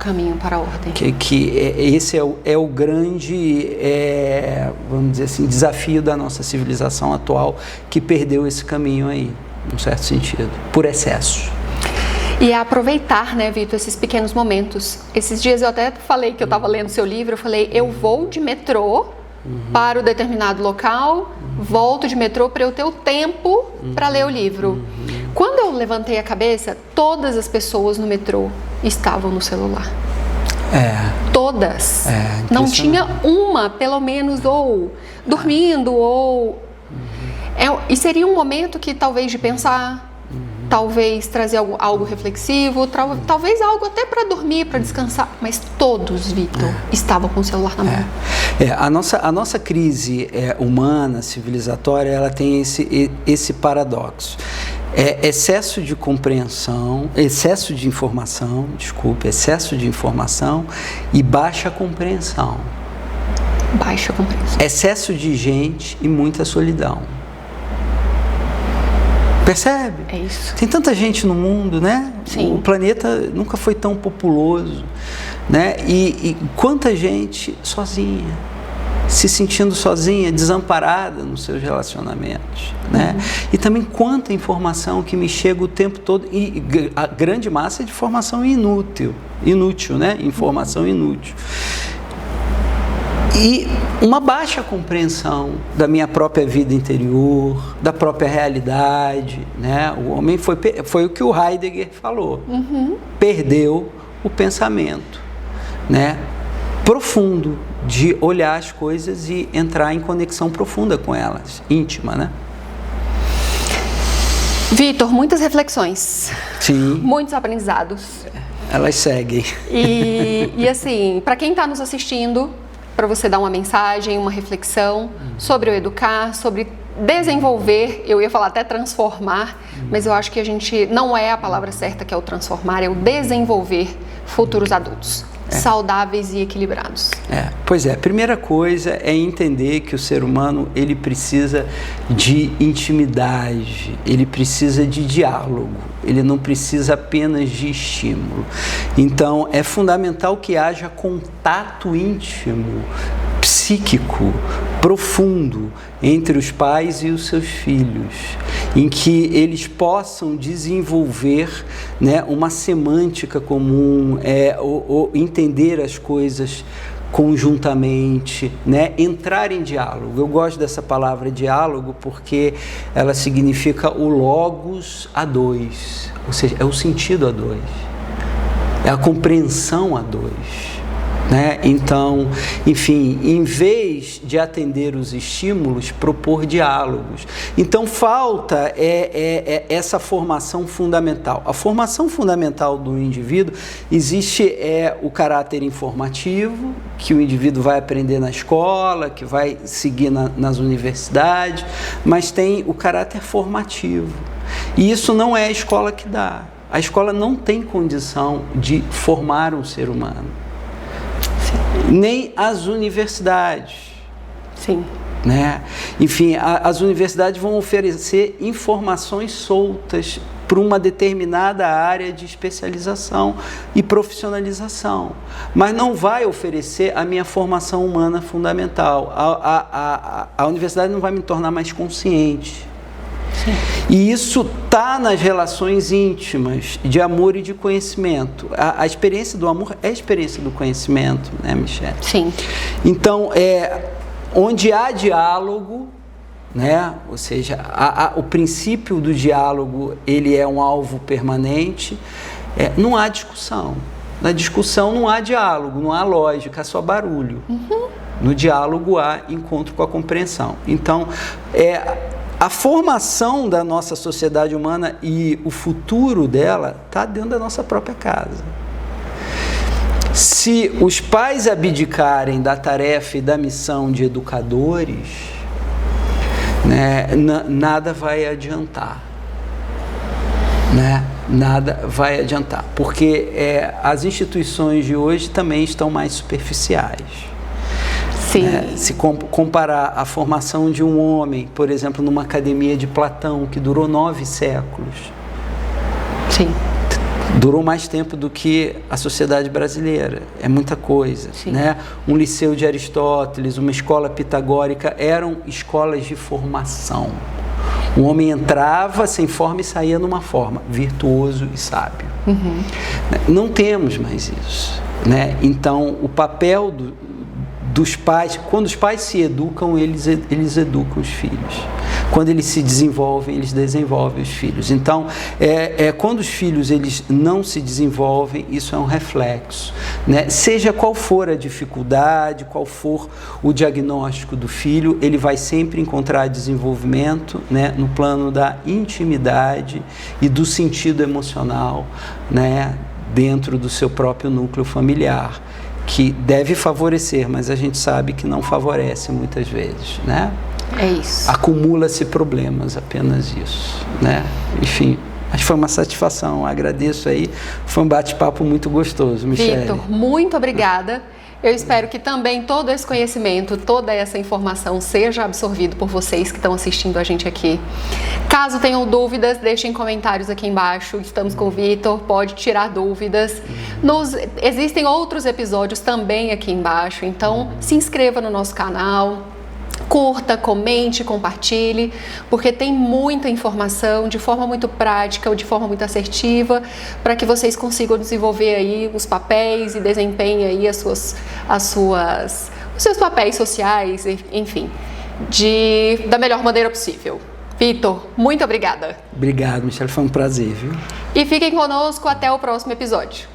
Esse é o grande, vamos dizer assim, desafio da nossa civilização atual, que perdeu esse caminho aí, num certo sentido, por excesso.
E é aproveitar, né, Vitor, esses pequenos momentos. Esses dias eu até falei que eu estava lendo seu livro, eu falei, eu vou de metrô para o determinado local, volto de metrô para eu ter o tempo para ler o livro. Quando eu levantei a cabeça, todas as pessoas no metrô estavam no celular. Todas. Não tinha uma, pelo menos, ou dormindo, ou... E seria um momento que talvez de pensar, talvez trazer algo reflexivo, talvez algo até para dormir, para descansar, mas todos, Vitor, estavam com o celular na mão.
A nossa crise humana, civilizatória, ela tem esse paradoxo. Excesso de compreensão, excesso de informação e baixa compreensão. Excesso de gente e muita solidão. Percebe?
É isso.
Tem tanta gente no mundo, né?
Sim.
O planeta nunca foi tão populoso, né? E quanta gente sozinha, se sentindo sozinha, desamparada nos seus relacionamentos, né? E também quanta informação que me chega o tempo todo, e a grande massa é de informação inútil, né? Informação inútil. E uma baixa compreensão da minha própria vida interior, da própria realidade, né? O homem foi o que o Heidegger falou, perdeu o pensamento, né? Profundo, de olhar as coisas e entrar em conexão profunda com elas, íntima, né?
Vitor, muitas reflexões.
Sim.
Muitos aprendizados.
Elas seguem.
E assim, para quem está nos assistindo, para você dar uma mensagem, uma reflexão sobre o educar, sobre desenvolver, eu ia falar até transformar, mas eu acho que a gente não é a palavra certa que é o transformar, é o desenvolver futuros adultos. Saudáveis e equilibrados.
Pois é, a primeira coisa é entender que o ser humano, ele precisa de intimidade, ele precisa de diálogo, ele não precisa apenas de estímulo. Então, é fundamental que haja contato íntimo, psíquico, profundo entre os pais e os seus filhos, em que eles possam desenvolver, né, uma semântica comum, ou entender as coisas conjuntamente, né, entrar em diálogo. Eu gosto dessa palavra diálogo porque ela significa o logos a dois, ou seja, é o sentido a dois, é a compreensão a dois. Né? Então, enfim, em vez de atender os estímulos, propor diálogos. Então, falta essa formação fundamental. A formação fundamental do indivíduo, existe o caráter informativo, que o indivíduo vai aprender na escola, que vai seguir nas universidades, mas tem o caráter formativo. E isso não é a escola que dá. A escola não tem condição de formar um ser humano. Nem as universidades.
Sim.
Né? Enfim, as universidades vão oferecer informações soltas para uma determinada área de especialização e profissionalização, mas não vai oferecer a minha formação humana fundamental. A universidade não vai me tornar mais consciente.
Sim.
E isso está nas relações íntimas de amor e de conhecimento. A experiência do amor é a experiência do conhecimento, né, Michele?
Sim.
Então, onde há diálogo, né, ou seja, o princípio do diálogo, ele é um alvo permanente, não há discussão. Na discussão não há diálogo, não há lógica, há só barulho. No diálogo há encontro com a compreensão. Então, a formação da nossa sociedade humana e o futuro dela está dentro da nossa própria casa. Se os pais abdicarem da tarefa e da missão de educadores, né, nada vai adiantar. Né? Nada vai adiantar, porque as instituições de hoje também estão mais superficiais.
Sim.
Se comparar a formação de um homem, por exemplo, numa academia de Platão, que durou 9 séculos.
Sim.
Durou mais tempo do que a sociedade brasileira. É muita coisa. Né? Um liceu de Aristóteles, uma escola pitagórica, eram escolas de formação. O homem entrava sem forma e saía numa forma, virtuoso e sábio. Não temos mais isso. Né? Então, o papel dos pais, quando os pais se educam, eles educam os filhos. Quando eles se desenvolvem, eles desenvolvem os filhos. Então, quando os filhos eles não se desenvolvem, isso é um reflexo. Né? Seja qual for a dificuldade, qual for o diagnóstico do filho, ele vai sempre encontrar desenvolvimento, né, no plano da intimidade e do sentido emocional, né, dentro do seu próprio núcleo familiar, que deve favorecer, mas a gente sabe que não favorece muitas vezes, né?
É isso.
Acumula-se problemas, apenas isso, né? Enfim, acho que foi uma satisfação, agradeço aí, foi um bate-papo muito gostoso, Michele.
Vitor, muito obrigada. Eu espero que também todo esse conhecimento, toda essa informação seja absorvido por vocês que estão assistindo a gente aqui. Caso tenham dúvidas, deixem comentários aqui embaixo. Estamos com o Vitor, pode tirar dúvidas. Existem outros episódios também aqui embaixo, então se inscreva no nosso canal. Curta, comente, compartilhe, porque tem muita informação de forma muito prática ou de forma muito assertiva para que vocês consigam desenvolver aí os papéis e desempenhem aí os os seus papéis sociais, enfim, da melhor maneira possível. Vitor, muito obrigada.
Obrigado, Michele, foi um prazer, viu?
E fiquem conosco até o próximo episódio.